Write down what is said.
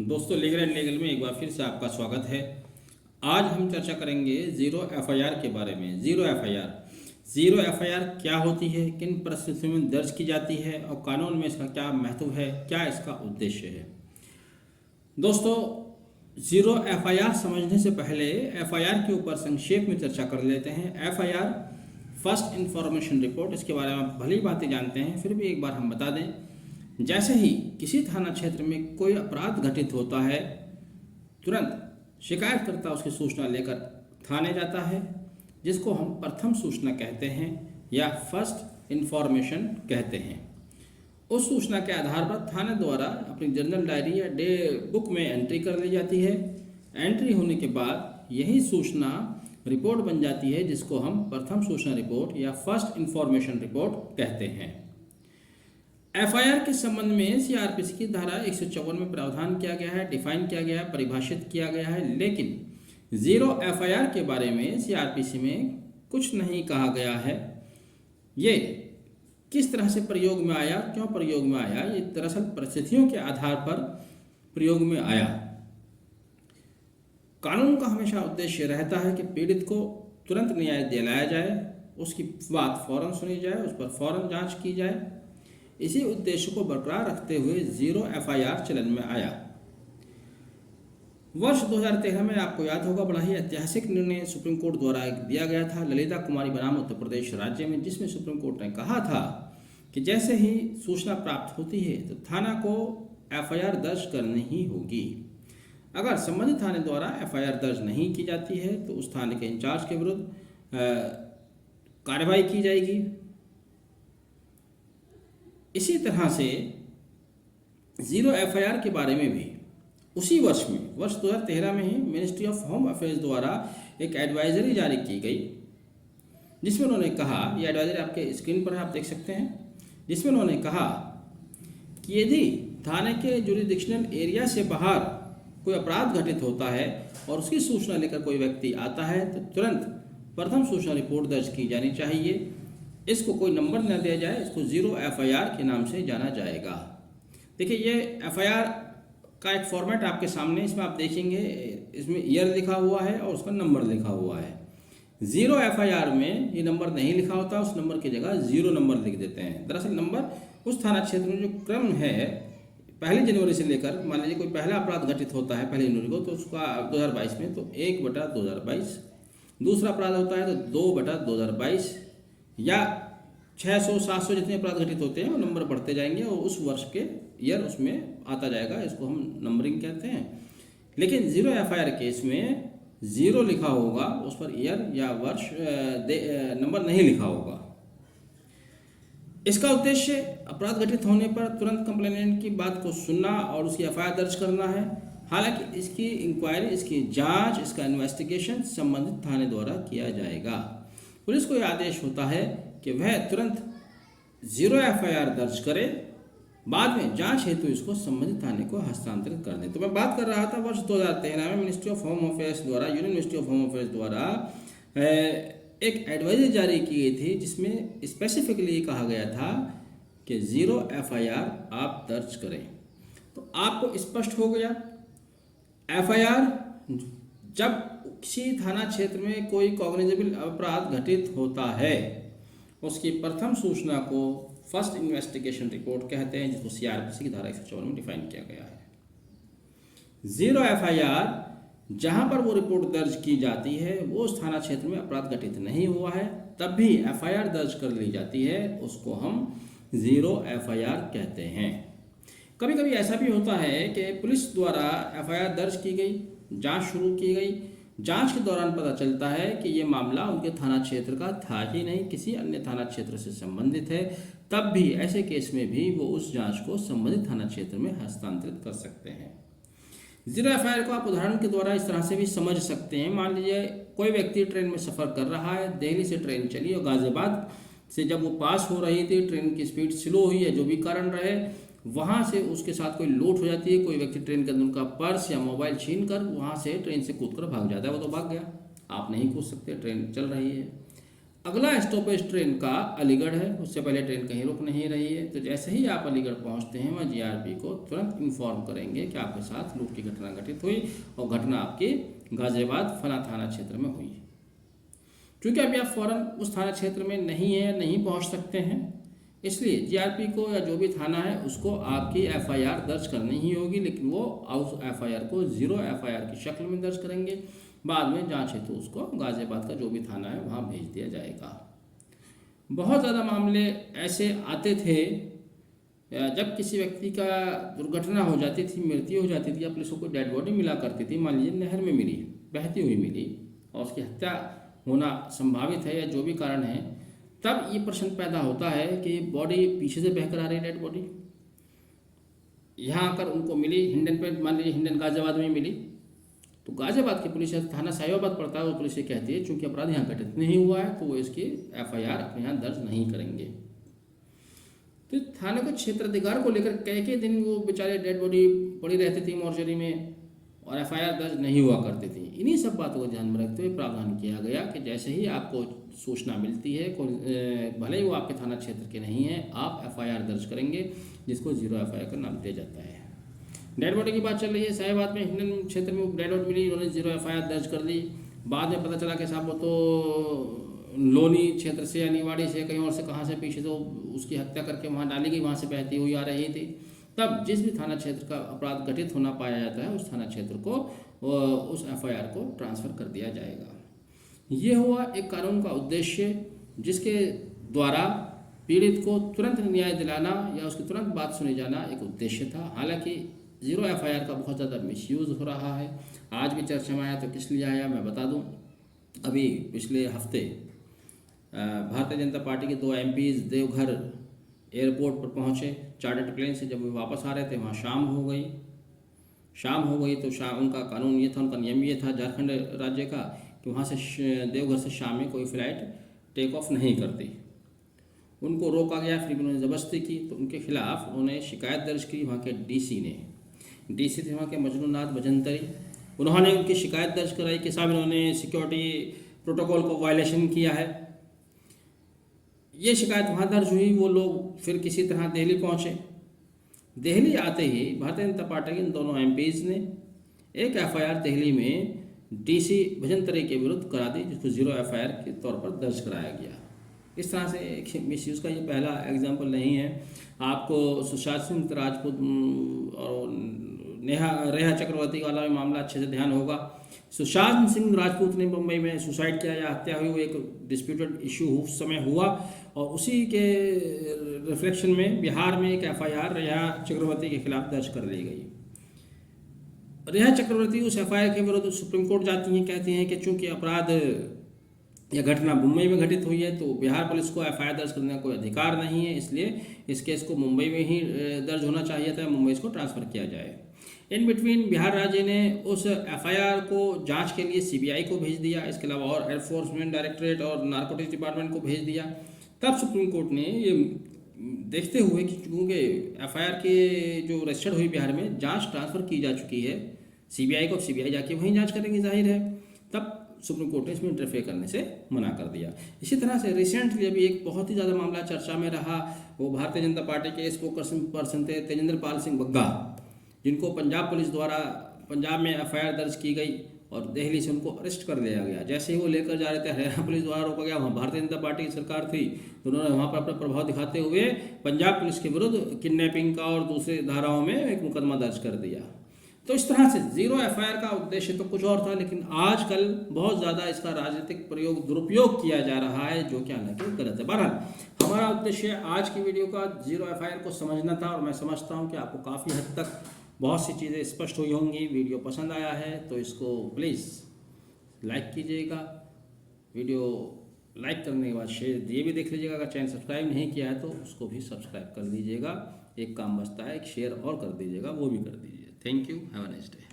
दोस्तों legal and legal में एक बार फिर से आपका स्वागत है। आज हम चर्चा करेंगे जीरो एफआईआर के बारे में। जीरो एफआईआर क्या होती है, किन परिस्थितियों में दर्ज की जाती है और कानून में इसका क्या महत्व है, क्या इसका उद्देश्य है। दोस्तों जीरो एफआईआर समझने से पहले एफआईआर के ऊपर संक्षेप में चर्चा कर लेते हैं। एफआईआर फर्स्ट इंफॉर्मेशन रिपोर्ट, इसके बारे में आप भली बातें जानते हैं, फिर भी एक बार हम बता दें। जैसे ही किसी थाना क्षेत्र में कोई अपराध घटित होता है, तुरंत शिकायतकर्ता उसकी सूचना लेकर थाने जाता है, जिसको हम प्रथम सूचना कहते हैं या फर्स्ट इंफॉर्मेशन कहते हैं। उस सूचना के आधार पर थाने द्वारा अपनी जर्नल डायरी या डे बुक में एंट्री कर ली जाती है। एंट्री होने के बाद यही सूचना रिपोर्ट बन जाती है, जिसको हम प्रथम सूचना रिपोर्ट या फर्स्ट इंफॉर्मेशन रिपोर्ट कहते हैं। एफआईआर के संबंध में सीआरपीसी की धारा 154 में प्रावधान किया गया है, डिफाइन किया गया है, परिभाषित किया गया है, लेकिन जीरो एफआईआर के बारे में सीआरपीसी में कुछ नहीं कहा गया है। ये किस तरह से प्रयोग में आया, क्यों प्रयोग में आया, ये दरअसल परिस्थितियों के आधार पर प्रयोग में आया। कानून का हमेशा उद्देश्य रहता है कि पीड़ित को तुरंत न्याय दिलाया जाए, उसकी बात फौरन सुनी जाए, उस पर फौरन जांच की जाए। इसी उद्देश्य को बरकरार रखते हुए जीरो एफआईआर चलन में आया। वर्ष 2013 में आपको याद होगा, बड़ा ही ऐतिहासिक निर्णय सुप्रीम कोर्ट द्वारा दिया गया था ललिता कुमारी बनाम उत्तर प्रदेश राज्य में, जिसमें सुप्रीम कोर्ट ने कहा था कि जैसे ही सूचना प्राप्त होती है तो थाना को एफआईआर दर्ज करनी ही होगी। अगर संबंधित थाने द्वारा एफआईआर दर्ज नहीं की जाती है तो उस थाने के इंचार्ज के विरुद्ध कार्रवाई की जाएगी। इसी तरह से जीरो एफआईआर के बारे में भी उसी वर्ष 2013 में ही मिनिस्ट्री ऑफ होम अफेयर्स द्वारा एक एडवाइजरी जारी की गई, जिसमें उन्होंने कहा, यह एडवाइजरी आपके स्क्रीन पर है, आप देख सकते हैं, जिसमें उन्होंने कहा कि यदि थाने के जुरिडिक्शनल एरिया से बाहर कोई अपराध घटित होता है और उसकी सूचना लेकर कोई व्यक्ति आता है तो तुरंत प्रथम सूचना रिपोर्ट दर्ज की जानी चाहिए। इसको कोई नंबर न दिया जाए, इसको जीरो एफआईआर के नाम से जाना जाएगा। देखिए ये एफआईआर का एक फॉर्मेट आपके सामने, इसमें आप देखेंगे, इसमें ईयर लिखा हुआ है और उसका नंबर लिखा हुआ है। जीरो एफआईआर में ये नंबर नहीं लिखा होता, उस नंबर की जगह जीरो नंबर लिख देते हैं। दरअसल नंबर उस थाना क्षेत्र में जो क्रम है 1 जनवरी से लेकर, मान लीजिए कोई पहला अपराध घटित होता है 1 जनवरी को, तो उसका 2022 में तो 1/2022, दूसरा अपराध होता है तो 2/2022 या 600 700 जितने अपराध घटित होते हैं वो नंबर बढ़ते जाएंगे और उस वर्ष के ईयर उसमें आता जाएगा। इसको हम नंबरिंग कहते हैं। लेकिन जीरो एफआईआर केस में जीरो लिखा होगा, उस पर ईयर या वर्ष नंबर नहीं लिखा होगा। इसका उद्देश्य अपराध घटित होने पर तुरंत कंप्लेनेंट की बात को सुनना और उसकी एफआईआर दर्ज करना है। हालांकि इसकी इंक्वायरी, इसकी जांच, इसका इन्वेस्टिगेशन संबंधित थाने द्वारा किया जाएगा। पुलिस को यह आदेश होता है कि वह तुरंत जीरो एफआईआर दर्ज करे, बाद में जांच हेतु इसको संबंधित थाने को हस्तांतरित कर दे। तो मैं बात कर रहा था वर्ष 2013 में मिनिस्ट्री ऑफ होम अफेयर्स द्वारा, union ministry of home affairs द्वारा एक एडवाइजरी जारी की गई थी, जिसमें स्पेसिफिकली कहा गया था कि जीरो एफआईआर आप दर्ज करें। तो आपको स्पष्ट हो गया, एफआईआर जब किसी थाना क्षेत्र में कोई कॉग्निजेबल अपराध घटित होता है, उसकी प्रथम सूचना को फर्स्ट इन्वेस्टिगेशन रिपोर्ट कहते हैं, जिसको सीआरपीसी की धारा 154 में डिफाइन किया गया है। जीरो एफआईआर जहां पर वो रिपोर्ट दर्ज की जाती है वो उस थाना क्षेत्र में अपराध घटित नहीं हुआ है, तब भी एफआईआर दर्ज कर ली जाती है, उसको हम जीरो एफआईआर कहते हैं। कभी कभी ऐसा भी होता है कि पुलिस द्वारा एफआईआर दर्ज की गई, जांच शुरू की गई, जांच के दौरान पता चलता है कि ये मामला उनके थाना क्षेत्र का था ही नहीं, किसी अन्य थाना क्षेत्र से संबंधित है, तब भी ऐसे केस में भी वो उस जांच को संबंधित थाना क्षेत्र में हस्तांतरित कर सकते हैं। जीरो एफआईआर को आप उदाहरण के द्वारा इस तरह से भी समझ सकते हैं। मान लीजिए कोई व्यक्ति ट्रेन में सफ़र कर रहा है, दिल्ली से ट्रेन चली और गाजियाबाद से जब वो पास हो रही थी, ट्रेन की स्पीड स्लो हुई है, जो भी कारण रहे, वहाँ से उसके साथ कोई लूट हो जाती है, कोई व्यक्ति ट्रेन के अंदर उनका पर्स या मोबाइल छीन कर वहाँ से ट्रेन से कूद कर भाग जाता है। वो तो भाग गया, आप नहीं कूद सकते, ट्रेन चल रही है। अगला स्टॉपेज ट्रेन का अलीगढ़ है, उससे पहले ट्रेन कहीं रुक नहीं रही है। तो जैसे ही आप अलीगढ़ पहुंचते हैं, वह जीआरपी को तुरंत इन्फॉर्म करेंगे कि आपके साथ लूट की घटना घटित हुई और घटना आपकी गाजियाबाद फला थाना क्षेत्र में हुई। क्योंकि अभी आप फौरन उस थाना क्षेत्र में नहीं है, नहीं पहुंच सकते हैं, इसलिए जीआरपी को या जो भी थाना है उसको आपकी एफआईआर दर्ज करनी ही होगी, लेकिन वो उस एफआईआर को 0 एफआईआर की शक्ल में दर्ज करेंगे। बाद में जांच हेतु उसको गाजियाबाद का जो भी थाना है वहाँ भेज दिया जाएगा। बहुत ज़्यादा मामले ऐसे आते थे जब किसी व्यक्ति का दुर्घटना हो जाती थी, मृत्यु हो जाती थी या पुलिस को डेड बॉडी मिला करती थी, मान लीजिए नहर में मिली, बहती हुई मिली और उसकी हत्या होना संभावित है या जो भी कारण है, तब ये प्रश्न पैदा होता है कि बॉडी पीछे से बहकर आ रही डेड बॉडी यहाँ आकर उनको मिली, हिंडन पे मान लीजिए हिंडन गाजियाबाद में मिली, तो गाजियाबाद की पुलिस थाना साहिबाबाद पड़ता है, वो पुलिस ये कहती है चूंकि अपराध यहाँ घटित नहीं हुआ है तो वो इसकी एफआईआर अपने यहाँ दर्ज नहीं करेंगे। तो थाने को क्षेत्राधिकार को लेकर कई दिन वो बेचारे डेड बॉडी पड़ी रहती थी मोर्चरी में और एफआईआर दर्ज नहीं हुआ करती थी। इन्हीं सब बातों को ध्यान में रखते हुए प्रावधान किया गया कि जैसे ही आपको सूचना मिलती है, भले ही वो आपके थाना क्षेत्र के नहीं है, आप एफआईआर दर्ज करेंगे, जिसको 0 एफआईआर का नाम दिया जाता है। डेड बॉडी की बात चल रही है, साहिबाबाद में हिंडन क्षेत्र में डेड बॉडी मिली, उन्होंने 0 एफआईआर दर्ज कर ली। बाद में पता चला कि साहब वो तो लोनी क्षेत्र से या निवाड़ी से कहीं और से कहाँ से पीछे तो उसकी हत्या करके वहाँ डाली गई, वहाँ से बहती हुई आ रही थी। तब जिस भी थाना क्षेत्र का अपराध घटित होना पाया जाता है, उस थाना क्षेत्र को उस एफआईआर को ट्रांसफ़र कर दिया जाएगा। ये हुआ एक कानून का उद्देश्य, जिसके द्वारा पीड़ित को तुरंत न्याय दिलाना या उसकी तुरंत बात सुनी जाना एक उद्देश्य था। हालांकि 0 एफआईआर का बहुत ज़्यादा मिसयूज़ हो रहा है। आज भी चर्चा में आया तो किस लिए आया मैं बता दूं। अभी पिछले हफ्ते भारतीय जनता पार्टी के 2 एमपीज़ देवघर एयरपोर्ट पर पहुंचे चार्टर्ड प्लेन से। जब वे वापस आ रहे थे वहाँ शाम हो गई तो उनका कानून ये था, उनका नियम ये था झारखंड राज्य का कि वहाँ से देवघर से शाम में कोई फ़्लाइट टेक ऑफ नहीं करती। उनको रोका गया, फिर उन्होंने ज़बरदस्ती की, तो उनके खिलाफ उन्होंने शिकायत दर्ज की। वहाँ के डीसी थे वहाँ के मजनूनाथ भजंतरी, उन्होंने उनकी शिकायत दर्ज कराई कि साहब इन्होंने सिक्योरिटी प्रोटोकॉल को वायलेशन किया है। ये शिकायत वहाँ दर्ज हुई। वो लोग फिर किसी तरह दिल्ली पहुँचे। दिल्ली आते ही भारतीय जनता पार्टी के इन दोनों एमपीज़ ने एक एफआईआर दिल्ली में डीसी भजंतरी के विरुद्ध करा दी, जिसको 0 एफआईआर के तौर पर दर्ज कराया गया। इस तरह से मिसयूज़ का ये पहला एग्जाम्पल नहीं है। आपको सुशांत सिंह राजपूत और रेहा चक्रवर्ती वाला भी मामला अच्छे से ध्यान होगा। सुशांत सिंह राजपूत ने मुंबई में सुसाइड किया या हत्या हुई, वो एक डिस्प्यूटेड इशू उस समय हुआ और उसी के रिफ्लेक्शन में बिहार में एक एफआईआर रेहा चक्रवर्ती के खिलाफ दर्ज कर ली गई। रेहा चक्रवर्ती उस एफआईआर के विरुद्ध सुप्रीम कोर्ट जाती हैं, कहती हैं कि चूंकि अपराध यह घटना मुंबई में घटित हुई है तो बिहार पुलिस को एफआईआर दर्ज करने का कोई अधिकार नहीं है, इसलिए इस केस को मुंबई में ही दर्ज होना चाहिए था, मुंबई इसको ट्रांसफ़र किया जाए। इन बिटवीन बिहार राज्य ने उस एफआईआर को जांच के लिए सीबीआई को भेज दिया, इसके अलावा और एनफोर्समेंट डायरेक्टरेट और नारकोटिक्स डिपार्टमेंट को भेज दिया। तब सुप्रीम कोर्ट ने ये देखते हुए कि चूँकि एफआईआर के जो रजिस्टर्ड हुई बिहार में जाँच ट्रांसफ़र की जा चुकी है सीबीआई को, सीबीआई जाके वहीं जाँच करेंगी जाहिर है, तब सुप्रीम कोर्ट ने इसमें इंटरफेयर करने से मना कर दिया। इसी तरह से रिसेंटली अभी एक बहुत ही ज़्यादा मामला चर्चा में रहा, वो भारतीय जनता पार्टी के स्पोकर्सन पर्सन थे तेजेंद्र पाल सिंह बग्गा, जिनको पंजाब पुलिस द्वारा पंजाब में एफआईआर दर्ज की गई और दिल्ली से उनको अरेस्ट कर लिया गया। जैसे ही वो लेकर जा रहे थे हरियाणा पुलिस द्वारा रोका गया। वहाँ भारतीय जनता पार्टी की सरकार थी तो उन्होंने वहाँ पर अपना प्रभाव दिखाते हुए पंजाब पुलिस के विरुद्ध किडनैपिंग का और दूसरे धाराओं में एक मुकदमा दर्ज कर दिया। तो इस तरह से 0 एफआईआर का उद्देश्य तो कुछ और था, लेकिन आजकल बहुत ज़्यादा इसका राजनीतिक दुरुपयोग किया जा रहा है, जो कि हालांकि गलत है। बहरहाल हमारा उद्देश्य आज की वीडियो का 0 एफआईआर को समझना था और मैं समझता हूं कि आपको काफ़ी हद तक बहुत सी चीज़ें स्पष्ट हुई होंगी। वीडियो पसंद आया है तो इसको प्लीज़ लाइक कीजिएगा। वीडियो लाइक करने के बाद शेयर ये भी देख लीजिएगा। अगर चैनल सब्सक्राइब नहीं किया है तो उसको भी सब्सक्राइब कर दीजिएगा। एक काम बचता है, एक शेयर और कर दीजिएगा, वो भी कर दीजिए। Thank you, have a nice day.